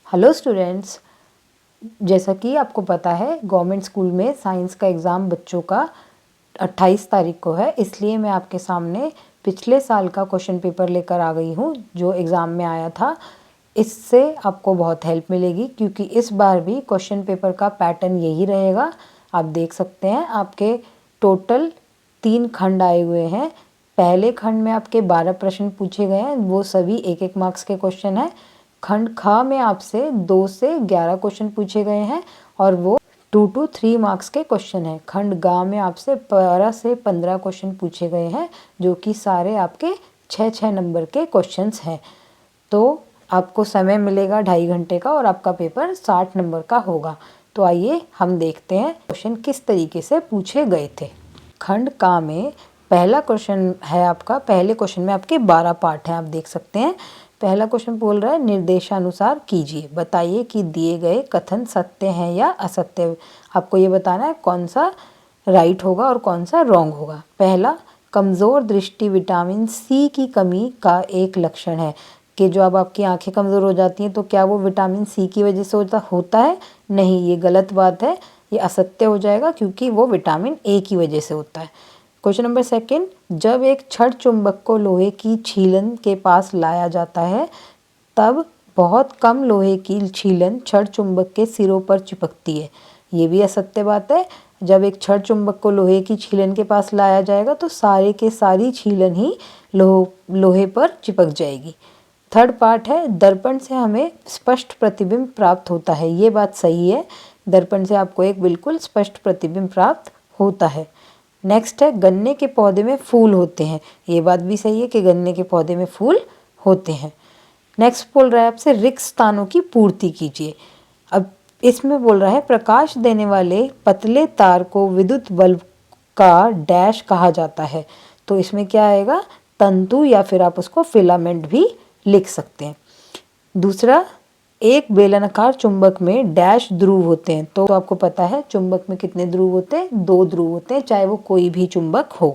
Hello students, जैसा कि आपको पता है गवर्नमेंट स्कूल में साइंस का एग्ज़ाम बच्चों का 28 तारीख को है। इसलिए मैं आपके सामने पिछले साल का क्वेश्चन पेपर लेकर आ गई हूँ जो एग्ज़ाम में आया था। इससे आपको बहुत हेल्प मिलेगी क्योंकि इस बार भी क्वेश्चन पेपर का पैटर्न यही रहेगा। आप देख सकते हैं आपके टोटल 3 खंड आए हुए हैं। पहले खंड में आपके 12 प्रश्न पूछे गए हैं, वो सभी 1-1 मार्क्स के क्वेश्चन हैं। खंड ख में आपसे 2 से 11 क्वेश्चन पूछे गए हैं और वो 2 to 3 मार्क्स के क्वेश्चन हैं। खंड ग में आपसे 12 से 15 क्वेश्चन पूछे गए हैं जो कि सारे आपके 6-6 नंबर के क्वेश्चंस हैं। तो आपको समय मिलेगा 2.5 घंटे का और आपका पेपर 60 नंबर का होगा। तो आइए हम देखते हैं क्वेश्चन किस तरीके से पूछे गए थे। खंड का में पहला क्वेश्चन है आपका, पहले क्वेश्चन में आपके 12 पार्ट हैं, आप देख सकते हैं। पहला क्वेश्चन बोल रहा है निर्देशानुसार कीजिए, बताइए कि दिए गए कथन सत्य हैं या असत्य। आपको ये बताना है कौन सा राइट होगा और कौन सा रॉन्ग होगा। पहला, कमज़ोर दृष्टि विटामिन सी की कमी का एक लक्षण है कि जो अब आपकी आंखें कमज़ोर हो जाती हैं तो क्या वो विटामिन सी की वजह से होता है? नहीं, ये गलत बात है, ये असत्य हो जाएगा क्योंकि वो विटामिन ए की वजह से होता है। क्वेश्चन नंबर सेकंड, जब एक छड़ चुंबक को लोहे की छीलन के पास लाया जाता है तब बहुत कम लोहे की छीलन छड़ चुंबक के सिरों पर चिपकती है। ये भी असत्य बात है। जब एक छड़ चुंबक को लोहे की छीलन के पास लाया जाएगा तो सारे के सारी छीलन ही लोहे पर चिपक जाएगी। थर्ड पार्ट है, दर्पण से हमें स्पष्ट प्रतिबिंब प्राप्त होता है। ये बात सही है, दर्पण से आपको एक बिल्कुल स्पष्ट प्रतिबिंब प्राप्त होता है। नेक्स्ट है, गन्ने के पौधे में फूल होते हैं। ये बात भी सही है कि गन्ने के पौधे में फूल होते हैं। नेक्स्ट बोल रहा है आपसे रिक्त स्थानों की पूर्ति कीजिए। अब इसमें बोल रहा है प्रकाश देने वाले पतले तार को विद्युत बल्ब का डैश कहा जाता है। तो इसमें क्या आएगा? तंतु, या फिर आप उसको फिलामेंट भी लिख सकते हैं। दूसरा, एक बेलनाकार चुंबक में डैश ध्रुव होते हैं। तो आपको पता है चुंबक में कितने ध्रुव होते हैं? 2 ध्रुव होते हैं, चाहे वो कोई भी चुंबक हो।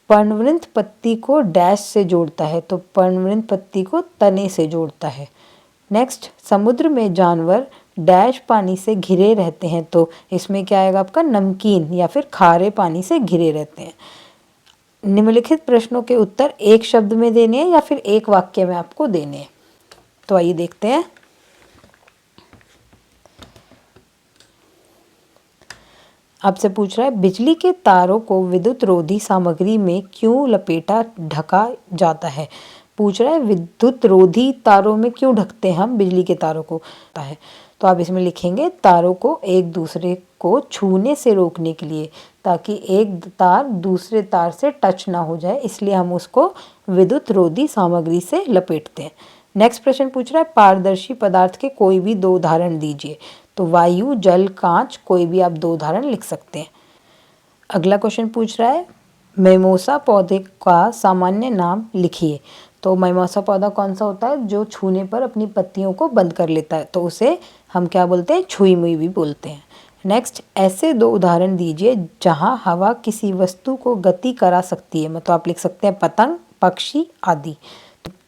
पर्णवृंत पत्ती को डैश से जोड़ता है, तो पर्णवृंत पत्ती को तने से जोड़ता है। नेक्स्ट, समुद्र में जानवर डैश पानी से घिरे रहते हैं। तो इसमें क्या आएगा आपका? नमकीन या फिर खारे पानी से घिरे रहते हैं। निम्नलिखित प्रश्नों के उत्तर एक शब्द में देने हैं या फिर एक वाक्य में आपको देने हैं। तो आइए देखते हैं। आपसे पूछ रहा है बिजली के तारों को विद्युत रोधी सामग्री में क्यों लपेटा ढका जाता है। पूछ रहा है विद्युत रोधी तारों में क्यों ढकते हैं हम बिजली के तारों को है। तो आप इसमें लिखेंगे तारों को एक दूसरे को छूने से रोकने के लिए, ताकि एक तार दूसरे तार से टच ना हो जाए, इसलिए हम उसको विद्युत रोधी सामग्री से लपेटते हैं। नेक्स्ट प्रश्न पूछ रहा है पारदर्शी पदार्थ के कोई भी 2 उदाहरण दीजिए। तो वायु, जल, कांच, कोई भी आप 2 उदाहरण लिख सकते हैं। अगला क्वेश्चन पूछ रहा है मेमोसा पौधे का सामान्य नाम लिखिए। तो मेमोसा पौधा कौन सा होता है? जो छूने पर अपनी पत्तियों को बंद कर लेता है, तो उसे हम क्या बोलते हैं? छुई मुई भी बोलते हैं। नेक्स्ट, ऐसे 2 उदाहरण दीजिए जहां हवा किसी वस्तु को गति करा सकती है। मतलब आप लिख सकते हैं पतंग, पक्षी आदि।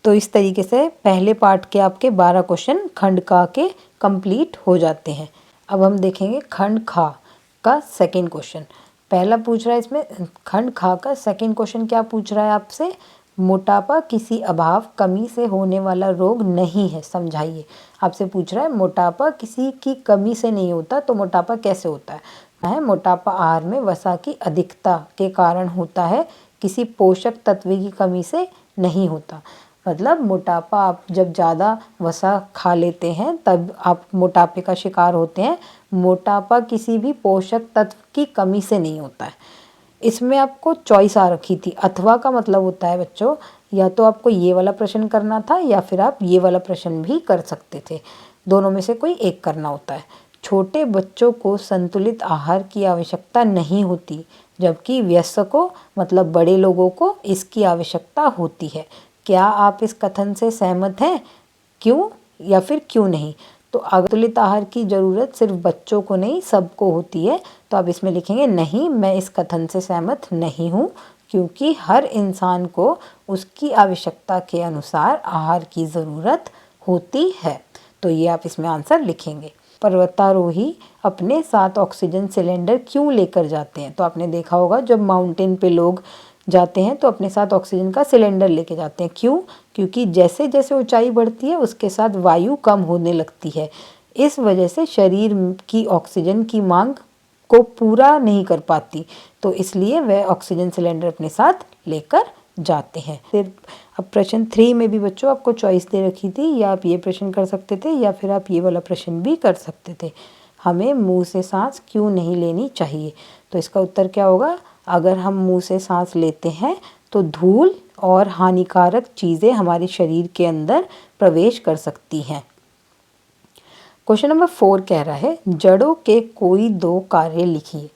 तो इस तरीके से पहले पार्ट के आपके 12 क्वेश्चन खंड का के कंप्लीट हो जाते हैं। अब हम देखेंगे खंड खा का सेकंड क्वेश्चन। पहला पूछ रहा है इसमें खंड खा का सेकंड क्वेश्चन क्या पूछ रहा है आपसे? मोटापा किसी अभाव कमी से होने वाला रोग नहीं है, समझाइए। आपसे पूछ रहा है मोटापा किसी की कमी से नहीं होता, तो मोटापा कैसे होता है? मोटापा आहार में वसा की अधिकता के कारण होता है, किसी पोषक तत्व की कमी से नहीं होता। मतलब मोटापा आप जब ज़्यादा वसा खा लेते हैं तब आप मोटापे का शिकार होते हैं। मोटापा किसी भी पोषक तत्व की कमी से नहीं होता है। इसमें आपको चॉइस आ रखी थी। अथवा का मतलब होता है बच्चों, या तो आपको ये वाला प्रश्न करना था या फिर आप ये वाला प्रश्न भी कर सकते थे। दोनों में से कोई एक करना होता है। छोटे बच्चों को संतुलित आहार की आवश्यकता नहीं होती, जबकि वयस्कों मतलब बड़े लोगों को इसकी आवश्यकता होती है। क्या आप इस कथन से सहमत हैं? क्यों या फिर क्यों नहीं? तो संतुलित आहार की ज़रूरत सिर्फ बच्चों को नहीं, सबको होती है। तो आप इसमें लिखेंगे नहीं, मैं इस कथन से सहमत नहीं हूँ, क्योंकि हर इंसान को उसकी आवश्यकता के अनुसार आहार की ज़रूरत होती है। तो ये आप इसमें आंसर लिखेंगे। पर्वतारोही अपने साथ ऑक्सीजन सिलेंडर क्यों लेकर जाते हैं? तो आपने देखा होगा जब माउंटेन पे लोग जाते हैं तो अपने साथ ऑक्सीजन का सिलेंडर लेके जाते हैं। क्यों? क्योंकि जैसे जैसे ऊंचाई बढ़ती है उसके साथ वायु कम होने लगती है। इस वजह से शरीर की ऑक्सीजन की मांग को पूरा नहीं कर पाती, तो इसलिए वह ऑक्सीजन सिलेंडर अपने साथ लेकर जाते हैं। फिर अब प्रश्न 3 में भी बच्चों आपको चॉइस दे रखी थी, या आप ये प्रश्न कर सकते थे या फिर आप ये वाला प्रश्न भी कर सकते थे। हमें मुंह से सांस क्यों नहीं लेनी चाहिए? तो इसका उत्तर क्या होगा? अगर हम मुंह से सांस लेते हैं तो धूल और हानिकारक चीज़ें हमारे शरीर के अंदर प्रवेश कर सकती हैं। क्वेश्चन नंबर 4 कह रहा है जड़ों के कोई 2 कार्य लिखिए।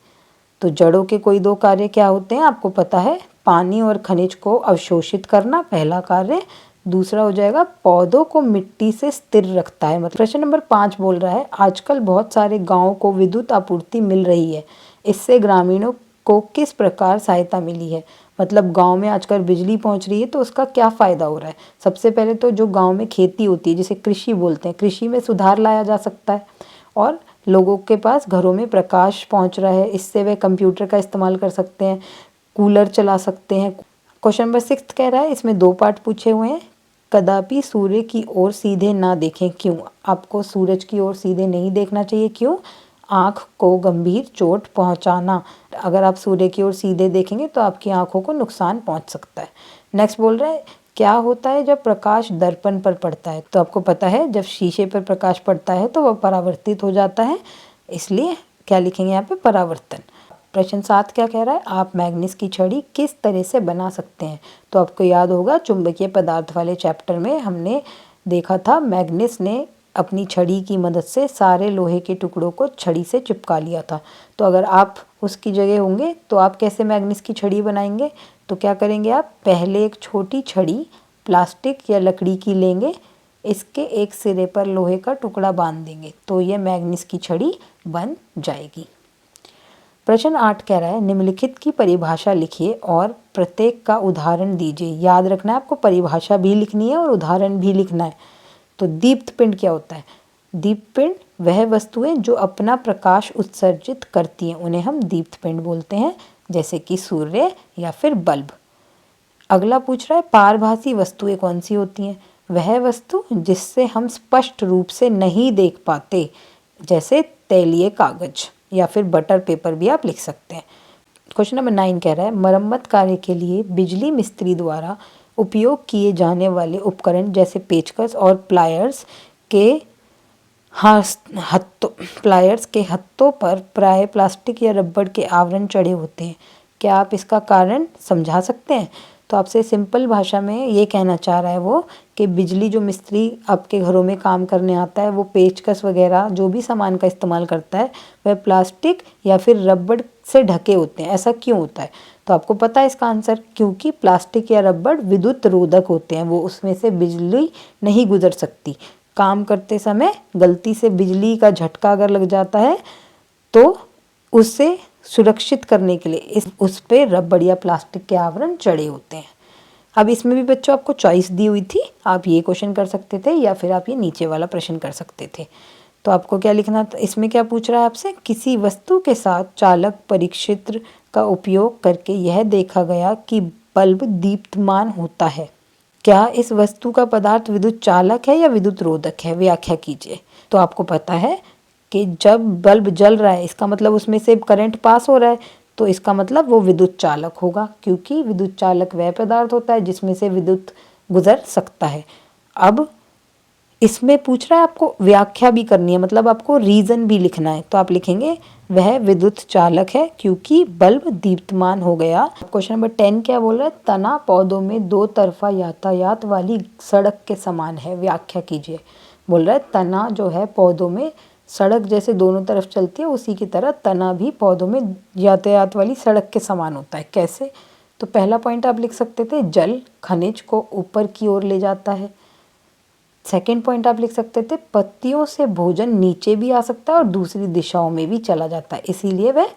तो जड़ों के कोई 2 कार्य क्या होते हैं? आपको पता है, पानी और खनिज को अवशोषित करना पहला कार्य, दूसरा हो जाएगा पौधों को मिट्टी से स्थिर रखता है। मतलब प्रश्न नंबर 5 बोल रहा है आजकल बहुत सारे गाँव को विद्युत आपूर्ति मिल रही है, इससे ग्रामीणों को किस प्रकार सहायता मिली है? मतलब गांव में आजकल बिजली पहुंच रही है तो उसका क्या फ़ायदा हो रहा है? सबसे पहले तो जो गांव में खेती होती है जिसे कृषि बोलते हैं, कृषि में सुधार लाया जा सकता है और लोगों के पास घरों में प्रकाश पहुंच रहा है, इससे वे कंप्यूटर का इस्तेमाल कर सकते हैं, कूलर चला सकते हैं। क्वेश्चन नंबर 6 कह रहा है, इसमें 2 पार्ट पूछे हुए हैं। कदापि सूर्य की ओर सीधे ना देखें, क्यों? आपको सूरज की ओर सीधे नहीं देखना चाहिए। क्यों? आँख को गंभीर चोट पहुंचाना। अगर आप सूर्य की ओर सीधे देखेंगे तो आपकी आँखों को नुकसान पहुंच सकता है। नेक्स्ट बोल रहा है क्या होता है जब प्रकाश दर्पण पर पड़ता है? तो आपको पता है जब शीशे पर प्रकाश पड़ता है तो वह परावर्तित हो जाता है, इसलिए क्या लिखेंगे यहाँ पे? परावर्तन। प्रश्न 7 क्या कह रहा है? आप मैग्नीज की छड़ी किस तरह से बना सकते हैं? तो आपको याद होगा चुंबकीय पदार्थ वाले चैप्टर में हमने देखा था मैग्नीज ने अपनी छड़ी की मदद से सारे लोहे के टुकड़ों को छड़ी से चिपका लिया था। तो अगर आप उसकी जगह होंगे तो आप कैसे मैग्नीज की छड़ी बनाएंगे? तो क्या करेंगे आप? पहले एक छोटी छड़ी प्लास्टिक या लकड़ी की लेंगे, इसके एक सिरे पर लोहे का टुकड़ा बांध देंगे तो ये मैग्नीज की छड़ी बन जाएगी। प्रश्न 8 कह रहा है निम्नलिखित की परिभाषा लिखिए और प्रत्येक का उदाहरण दीजिए। याद रखना है आपको, परिभाषा भी लिखनी है और उदाहरण भी लिखना है। तो दीप्तपिंड क्या होता है? दीप्तपिंड वह वस्तुएं जो अपना प्रकाश उत्सर्जित करती हैं, उन्हें हम दीप्तपिंड बोलते हैं, जैसे कि सूर्य या फिर बल्ब। अगला पूछ रहा है पारभासी वस्तुएं कौन सी होती हैं? वह वस्तु जिससे हम स्पष्ट रूप से नहीं देख पाते, जैसे तैलीय कागज या फिर बटर पेपर भी आप लिख सकते हैं। क्वेश्चन नंबर 9 कह रहा है मरम्मत कार्य के लिए बिजली मिस्त्री द्वारा उपयोग किए जाने वाले उपकरण जैसे पेचकस और प्लायर्स के हत्थों पर प्राय प्लास्टिक या रबड़ के आवरण चढ़े होते हैं। क्या आप इसका कारण समझा सकते हैं? तो आपसे सिंपल भाषा में ये कहना चाह रहा है वो कि बिजली जो मिस्त्री आपके घरों में काम करने आता है वो पेचकस वगैरह जो भी सामान का इस्तेमाल करता है वह प्लास्टिक या फिर रबड़ से ढके होते हैं। ऐसा क्यों होता है? तो आपको पता है इसका आंसर, क्योंकि प्लास्टिक या रबड़ विद्युत रोधक होते हैं, वो उसमें से बिजली नहीं गुजर सकती। काम करते समय गलती से बिजली का झटका अगर लग जाता है तो उससे सुरक्षित करने के लिए उस पे रबड़ या प्लास्टिक के आवरण चढ़े होते हैं। अब इसमें भी बच्चों आपको चॉइस दी हुई थी, आप ये क्वेश्चन कर सकते थे या फिर आप ये नीचे वाला प्रश्न कर सकते थे। तो आपको क्या लिखना था? इसमें क्या पूछ रहा है आपसे? किसी वस्तु के साथ चालक परीक्षित्र का उपयोग करके यह देखा गया कि बल्ब दीप्तमान होता है। क्या इस वस्तु का पदार्थ विद्युत चालक है या विद्युत रोधक है? व्याख्या कीजिए। तो आपको पता है कि जब बल्ब जल रहा है इसका मतलब उसमें से करंट पास हो रहा है, तो इसका मतलब वो विद्युत चालक होगा, क्योंकि विद्युत चालक वह पदार्थ होता है जिसमें से विद्युत गुजर सकता है। अब इसमें पूछ रहा है आपको व्याख्या भी करनी है, मतलब आपको रीज़न भी लिखना है। तो आप लिखेंगे वह विद्युत चालक है क्योंकि बल्ब दीप्तमान हो गया। क्वेश्चन नंबर 10 क्या बोल रहा है? तना पौधों में 2 तरफा यातायात वाली सड़क के समान है, व्याख्या कीजिए। बोल रहा है तना जो है पौधों में सड़क जैसे दोनों तरफ चलती है उसी की तरह तना भी पौधों में यातायात वाली सड़क के समान होता है। कैसे? तो पहला पॉइंट आप लिख सकते थे जल खनिज को ऊपर की ओर ले जाता है। सेकेंड पॉइंट आप लिख सकते थे पत्तियों से भोजन नीचे भी आ सकता है और दूसरी दिशाओं में भी चला जाता है, इसीलिए वह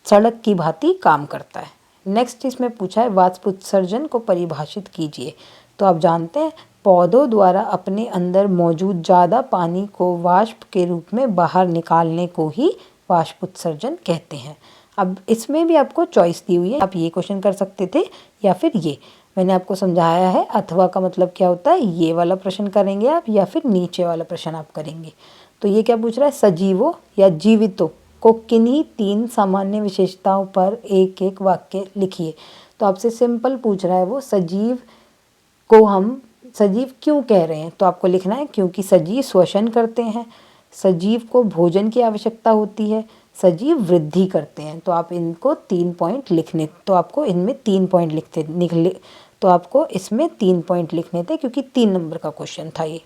सड़क की भांति काम करता है। नेक्स्ट इसमें पूछा है वाष्प उत्सर्जन को परिभाषित कीजिए। तो आप जानते हैं पौधों द्वारा अपने अंदर मौजूद ज़्यादा पानी को वाष्प के रूप में बाहर निकालने को ही वाष्प उत्सर्जन कहते हैं। अब इसमें भी आपको चॉइस दी हुई है, आप ये क्वेश्चन कर सकते थे या फिर ये। मैंने आपको समझाया है अथवा का मतलब क्या होता है, ये वाला प्रश्न करेंगे आप या फिर नीचे वाला प्रश्न आप करेंगे। तो ये क्या पूछ रहा है, सजीवों या जीवितों को किन्हीं 3 सामान्य विशेषताओं पर एक एक वाक्य लिखिए। तो आपसे सिंपल पूछ रहा है वो, सजीव को हम सजीव क्यों कह रहे हैं, तो आपको लिखना है क्योंकि सजीव श्वसन करते हैं, सजीव को भोजन की आवश्यकता होती है, सजीव वृद्धि करते हैं। तो आप इनको 3 पॉइंट लिखने, तो आपको इनमें 3 पॉइंट लिखते निकले, तो आपको इसमें 3 पॉइंट लिखने थे क्योंकि 3 नंबर का क्वेश्चन था ये।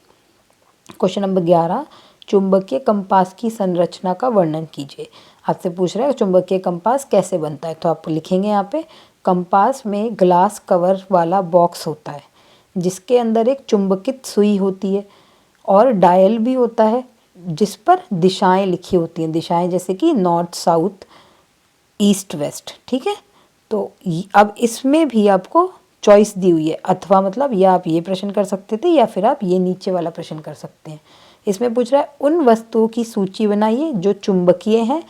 क्वेश्चन नंबर 11, चुंबकीय कंपास की संरचना का वर्णन कीजिए। आपसे पूछ रहा है चुंबकीय कंपास कैसे बनता है, तो आप लिखेंगे यहाँ पे, कंपास में ग्लास कवर वाला बॉक्स होता है जिसके अंदर एक चुंबकित सुई होती है और डायल भी होता है जिस पर दिशाएं लिखी होती हैं, दिशाएं जैसे कि नॉर्थ साउथ ईस्ट वेस्ट, ठीक है। तो अब इसमें भी आपको चॉइस दी हुई है, अथवा मतलब या आप ये प्रश्न कर सकते थे या फिर आप ये नीचे वाला प्रश्न कर सकते हैं। इसमें पूछ रहा है उन वस्तुओं की सूची बनाइए जो चुंबकीय हैं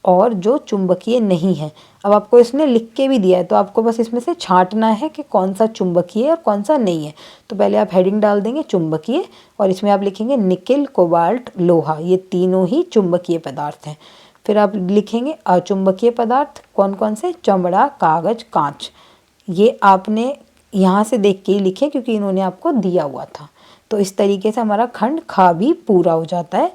और जो चुंबकीय नहीं है। अब आपको इसने लिख के भी दिया है तो आपको बस इसमें से छांटना है कि कौन सा चुंबकीय है और कौन सा नहीं है। तो पहले आप हेडिंग डाल देंगे चुंबकीय और इसमें आप लिखेंगे निकिल, कोबाल्ट, लोहा, ये तीनों ही चुंबकीय पदार्थ हैं। फिर आप लिखेंगे अचुंबकीय पदार्थ कौन कौन से, चमड़ा, कागज, कांच। ये आपने यहाँ से देख के ही लिखे क्योंकि इन्होंने आपको दिया हुआ था। तो इस तरीके से हमारा खंड खा भी पूरा हो जाता है।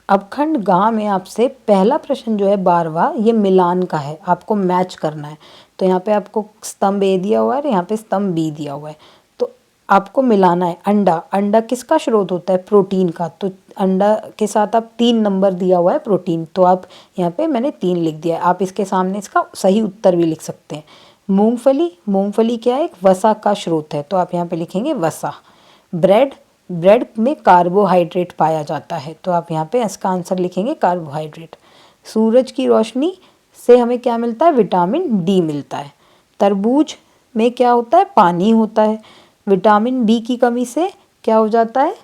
अब खंड गा में आपसे पहला प्रश्न जो है 12वां, ये मिलान का है, आपको मैच करना है। तो यहाँ पे आपको स्तंभ ए दिया हुआ है, यहाँ पे स्तंभ बी दिया हुआ है, तो आपको मिलाना है। अंडा, अंडा किसका स्रोत होता है, प्रोटीन का, तो अंडा के साथ आप 3 नंबर दिया हुआ है प्रोटीन, तो आप यहाँ पे मैंने 3 लिख दिया है। आप इसके सामने इसका सही उत्तर भी लिख सकते हैं। मूंगफली, मूंगफली क्या है, एक वसा का स्रोत है, तो आप यहाँ पे लिखेंगे वसा। ब्रेड, ब्रेड में कार्बोहाइड्रेट पाया जाता है, तो आप यहाँ पे इसका आंसर लिखेंगे कार्बोहाइड्रेट। सूरज की रोशनी से हमें क्या मिलता है, विटामिन डी मिलता है। तरबूज में क्या होता है, पानी होता है। विटामिन बी की कमी से क्या हो जाता है,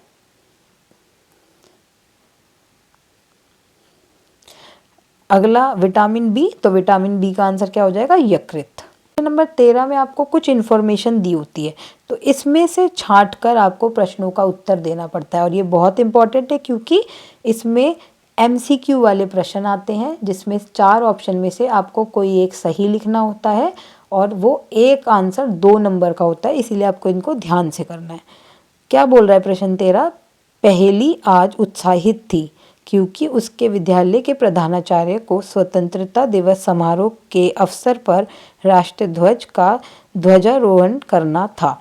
अगला विटामिन बी, तो विटामिन बी का आंसर क्या हो जाएगा, यकृत। नंबर 13 में आपको कुछ इन्फॉर्मेशन दी होती है, तो इसमें से छांट कर आपको प्रश्नों का उत्तर देना पड़ता है और ये बहुत इंपॉर्टेंट है क्योंकि इसमें एमसीक्यू वाले प्रश्न आते हैं जिसमें 4 ऑप्शन में से आपको कोई एक सही लिखना होता है और वो एक आंसर 2 नंबर का होता है, इसीलिए आपको इनको ध्यान से करना है। क्या बोल रहा है प्रश्न 13, पहेली आज उत्साहित थी क्योंकि उसके विद्यालय के प्रधानाचार्य को स्वतंत्रता दिवस समारोह के अवसर पर राष्ट्रध्वज का ध्वजारोहण करना था।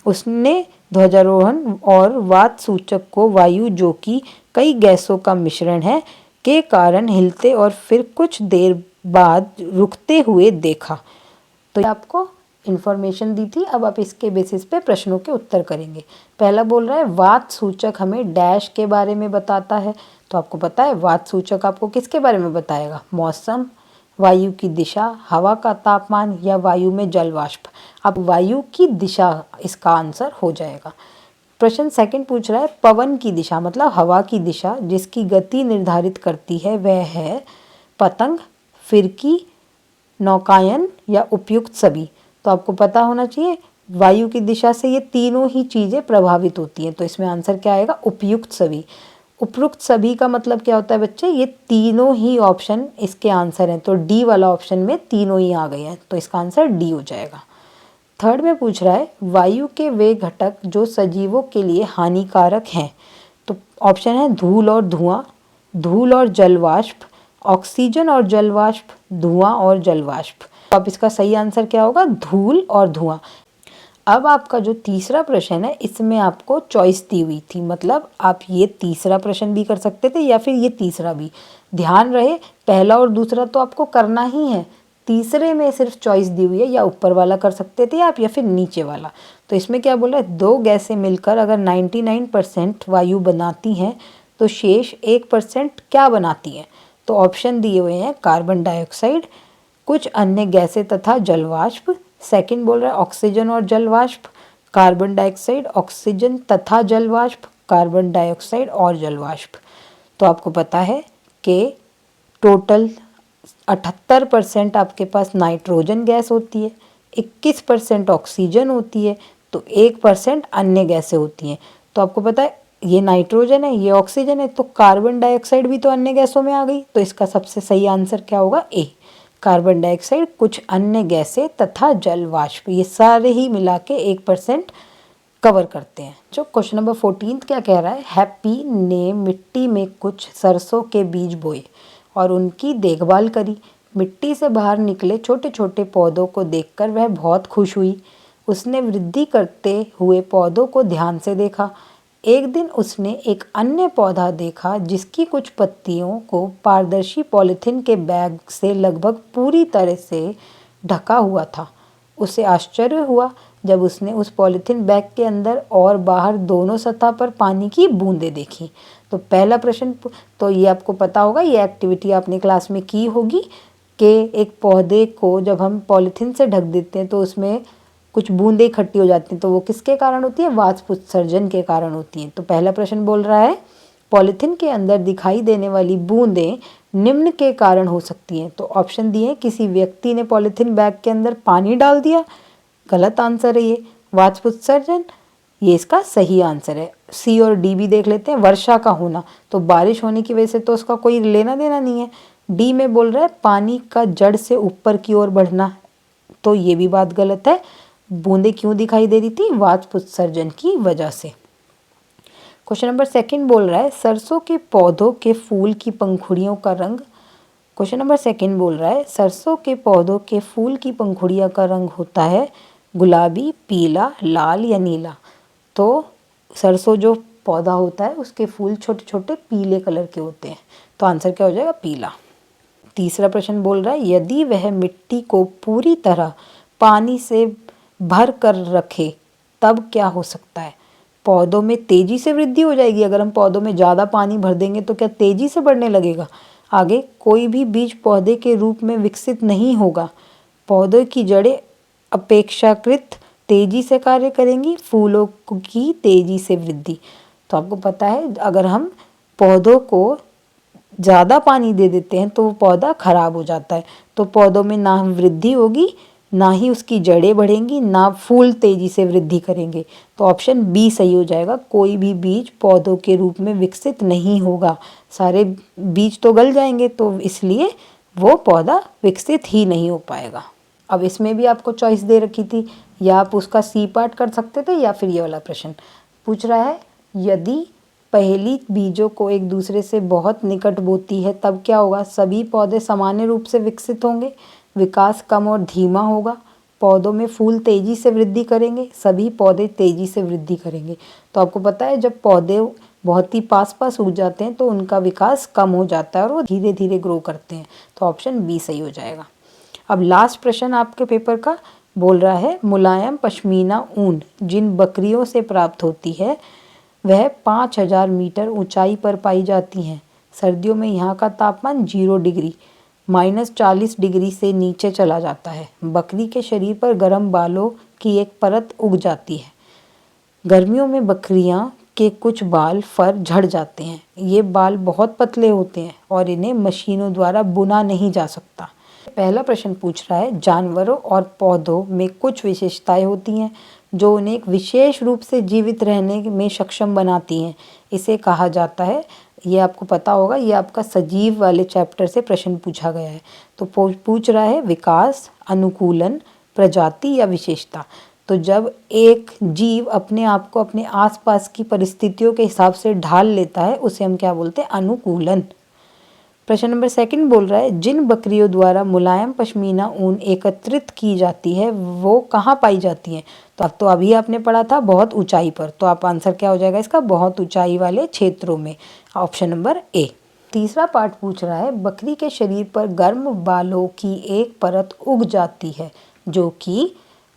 उसने ध्वजारोहण और वात सूचक को वायु, जो कि कई गैसों का मिश्रण है, के कारण हिलते और फिर कुछ देर बाद रुकते हुए देखा। तो आपको इन्फॉर्मेशन दी थी, अब आप इसके बेसिस पे प्रश्नों के उत्तर करेंगे। पहला बोल रहा है वात सूचक हमें डैश के बारे में बताता है, तो आपको पता है वात सूचक आपको किसके बारे में बताएगा, मौसम, वायु की दिशा, हवा का तापमान या वायु में जल वाष्प। अब वायु की दिशा इसका आंसर हो जाएगा। प्रश्न सेकंड पूछ रहा है पवन की दिशा मतलब हवा की दिशा जिसकी गति निर्धारित करती है वह है पतंग, फिरकी, नौकायन या उपयुक्त सभी। तो आपको पता होना चाहिए वायु की दिशा से ये तीनों ही चीज़ें प्रभावित होती हैं, तो इसमें आंसर क्या आएगा, उपयुक्त सभी। उपयुक्त सभी का मतलब क्या होता है बच्चे, ये तीनों ही ऑप्शन इसके आंसर हैं, तो डी वाला ऑप्शन में तीनों ही आ गए हैं, तो इसका आंसर डी हो जाएगा। थर्ड में पूछ रहा है वायु के वे घटक जो सजीवों के लिए हानिकारक हैं, तो ऑप्शन है धूल और धुआं, धूल और जलवाष्प, ऑक्सीजन और जलवाष्प, धुआं और जलवाष्प। तो अब इसका सही आंसर क्या होगा, धूल और धुआं। अब आपका जो तीसरा प्रश्न है इसमें आपको चॉइस दी हुई थी, मतलब आप ये तीसरा प्रश्न भी कर सकते थे या फिर ये तीसरा भी। ध्यान रहे पहला और दूसरा तो आपको करना ही है, तीसरे में सिर्फ चॉइस दी हुई है, या ऊपर वाला कर सकते थे आप या फिर नीचे वाला। तो इसमें क्या बोला है, 2 गैसें मिलकर अगर 99% वायु बनाती हैं तो शेष 1% क्या बनाती हैं। तो ऑप्शन दिए हुए हैं कार्बन डाइऑक्साइड, कुछ अन्य गैसें तथा जलवाष्प। सेकंड बोल रहा है ऑक्सीजन और जलवाष्प, कार्बन डाइऑक्साइड, ऑक्सीजन तथा जल वाष्प, कार्बन डाइऑक्साइड और जल वाष्प। तो आपको पता है कि टोटल 78% आपके पास नाइट्रोजन गैस होती है, 21% ऑक्सीजन होती है, तो 1% अन्य गैसें होती हैं। तो आपको पता है ये नाइट्रोजन है, ये ऑक्सीजन है, तो कार्बन डाइऑक्साइड भी तो अन्य गैसों में आ गई। तो इसका सबसे सही आंसर क्या होगा? ए, कार्बन डाइऑक्साइड, कुछ अन्य गैसें तथा जल वाष्प, ये सारे ही मिला के 1% कवर करते हैं। जो क्वेश्चन नंबर 14 क्या कह रहा है, हैप्पी ने मिट्टी में कुछ सरसों के बीज बोए और उनकी देखभाल करी। मिट्टी से बाहर निकले छोटे छोटे पौधों को देखकर वह बहुत खुश हुई। उसने वृद्धि करते हुए पौधों को ध्यान से देखा। एक दिन उसने एक अन्य पौधा देखा जिसकी कुछ पत्तियों को पारदर्शी पॉलीथीन के बैग से लगभग पूरी तरह से ढका हुआ था। उसे आश्चर्य हुआ जब उसने उस पॉलीथीन बैग के अंदर और बाहर दोनों सतह पर पानी की बूंदें देखी। तो पहला प्रश्न, तो ये आपको पता होगा, ये एक्टिविटी आपने क्लास में की होगी कि एक पौधे को जब हम पॉलीथीन से ढक देते हैं तो उसमें कुछ बूंदें इकट्ठी हो जाती हैं, तो वो किसके कारण होती है? वाष्प उत्सर्जन के कारण होती हैं। तो पहला प्रश्न बोल रहा है पॉलीथीन के अंदर दिखाई देने वाली बूंदें निम्न के कारण हो सकती हैं। तो ऑप्शन दिए, किसी व्यक्ति ने पॉलीथीन बैग के अंदर पानी डाल दिया, गलत आंसर है ये। वाष्प उत्सर्जन, ये इसका सही आंसर है। सी और डी भी देख लेते हैं। वर्षा का होना, तो बारिश होने की वजह से तो उसका कोई लेना देना नहीं है। डी में बोल रहा है पानी का जड़ से ऊपर की ओर बढ़ना, तो ये भी बात गलत है। बूंदें क्यों दिखाई दे रही थी? वाष्प उत्सर्जन की वजह से। क्वेश्चन नंबर 2 बोल रहा है सरसों के पौधों के फूल की पंखुड़ियों का रंग। क्वेश्चन नंबर 2 बोल रहा है सरसों के पौधों के फूल की पंखुड़ियों का रंग होता है गुलाबी, पीला, लाल या नीला। तो सरसों जो पौधा होता है उसके फूल छोटे छोटे पीले कलर के होते हैं, तो आंसर क्या हो जाएगा? पीला। तीसरा प्रश्न बोल रहा है यदि वह मिट्टी को पूरी तरह पानी से भर कर रखे तब क्या हो सकता है? पौधों में तेजी से वृद्धि हो जाएगी। अगर हम पौधों में ज़्यादा पानी भर देंगे तो क्या तेजी से बढ़ने लगेगा? आगे, कोई भी बीज पौधे के रूप में विकसित नहीं होगा। पौधों की जड़ें अपेक्षाकृत तेजी से कार्य करेंगी। फूलों की तेजी से वृद्धि, तो आपको पता है अगर हम पौधों को ज़्यादा पानी दे देते हैं तो वो पौधा खराब हो जाता है। तो पौधों में ना वृद्धि होगी, ना ही उसकी जड़ें बढ़ेंगी, ना फूल तेजी से वृद्धि करेंगे। तो ऑप्शन बी सही हो जाएगा। कोई भी बीज पौधों के रूप में विकसित नहीं होगा। सारे बीज तो गल जाएंगे, तो इसलिए वो पौधा विकसित ही नहीं हो पाएगा। अब इसमें भी आपको चॉइस दे रखी थी, या आप उसका सी पार्ट कर सकते थे या फिर ये वाला प्रश्न पूछ रहा है यदि पहली बीजों को एक दूसरे से बहुत निकट बोती है तब क्या होगा? सभी पौधे सामान्य रूप से विकसित होंगे, विकास कम और धीमा होगा, पौधों में फूल तेजी से वृद्धि करेंगे, सभी पौधे तेजी से वृद्धि करेंगे। तो आपको पता है जब पौधे बहुत ही पास पास उग जाते हैं तो उनका विकास कम हो जाता है और वो धीरे धीरे ग्रो करते हैं। तो ऑप्शन बी सही हो जाएगा। अब लास्ट प्रश्न आपके पेपर का बोल रहा है मुलायम पश्मीना ऊन जिन बकरियों से प्राप्त होती है वह 5000 मीटर ऊंचाई पर पाई जाती हैं। सर्दियों में यहाँ का तापमान 0 डिग्री -40 डिग्री से नीचे चला जाता है। बकरी के शरीर पर गर्म बालों की एक परत उग जाती है। गर्मियों में बकरियां के कुछ बाल फर झड़ जाते हैं। ये बाल बहुत पतले होते हैं और इन्हें मशीनों द्वारा बुना नहीं जा सकता। पहला प्रश्न पूछ रहा है जानवरों और पौधों में कुछ विशेषताएं होती हैं जो उन्हें एक विशेष रूप से जीवित रहने में सक्षम बनाती हैं। इसे कहा जाता है, ये आपको पता होगा, ये आपका सजीव वाले चैप्टर से प्रश्न पूछा गया है। तो पूछ रहा है विकास, अनुकूलन, प्रजाति या विशेषता। तो जब एक जीव अपने आप को अपने आसपास की परिस्थितियों के हिसाब से ढाल लेता है उसे हम क्या बोलते हैं? अनुकूलन। प्रश्न नंबर 2 बोल रहा है जिन बकरियों द्वारा मुलायम पश्मीना ऊन एकत्रित की जाती है वो कहाँ पाई जाती हैं? तो अभी आपने पढ़ा था बहुत ऊंचाई पर, तो आप आंसर क्या हो जाएगा इसका? बहुत ऊंचाई वाले क्षेत्रों में। Option number A. तीसरा पार्ट पूछ रहा है बकरी के शरीर पर गर्म बालों की एक परत उग जाती है जो कि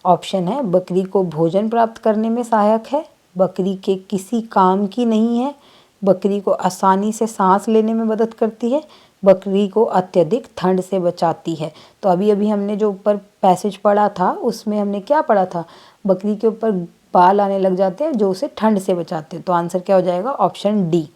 ऑप्शन है बकरी को भोजन प्राप्त करने में सहायक है, बकरी के किसी काम की नहीं है, बकरी को आसानी से सांस लेने में मदद करती है, बकरी को अत्यधिक ठंड से बचाती है। तो अभी हमने जो ऊपर पैसेज पढ़ा था उसमें हमने क्या पढ़ा था? बकरी के ऊपर बाल आने लग जाते हैं जो उसे ठंड से बचाते हैं। तो आंसर क्या हो जाएगा? Option D.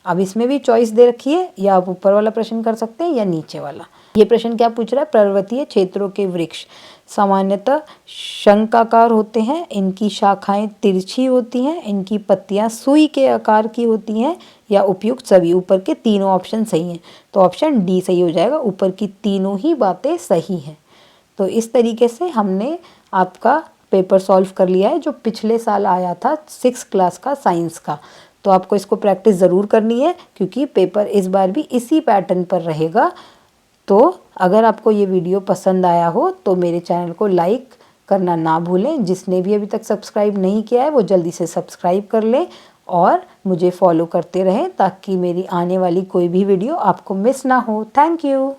अब इसमें भी चॉइस दे रखी है, या आप ऊपर वाला प्रश्न कर सकते हैं या नीचे वाला। ये प्रश्न क्या पूछ रहा है? पर्वतीय क्षेत्रों के वृक्ष सामान्यतः शंखाकार होते हैं, इनकी शाखाएं तिरछी होती हैं, इनकी पत्तियां सुई के आकार की होती हैं, या उपयुक्त सभी। ऊपर के तीनों ऑप्शन सही हैं, तो ऑप्शन डी सही हो जाएगा। ऊपर की तीनों ही बातें सही हैं। तो इस तरीके से हमने आपका पेपर सॉल्व कर लिया है जो पिछले साल आया था 6th क्लास का साइंस का। तो आपको इसको प्रैक्टिस ज़रूर करनी है क्योंकि पेपर इस बार भी इसी पैटर्न पर रहेगा। तो अगर आपको ये वीडियो पसंद आया हो तो मेरे चैनल को लाइक करना ना भूलें। जिसने भी अभी तक सब्सक्राइब नहीं किया है वो जल्दी से सब्सक्राइब कर लें और मुझे फॉलो करते रहें ताकि मेरी आने वाली कोई भी वीडियो आपको मिस ना हो। Thank you.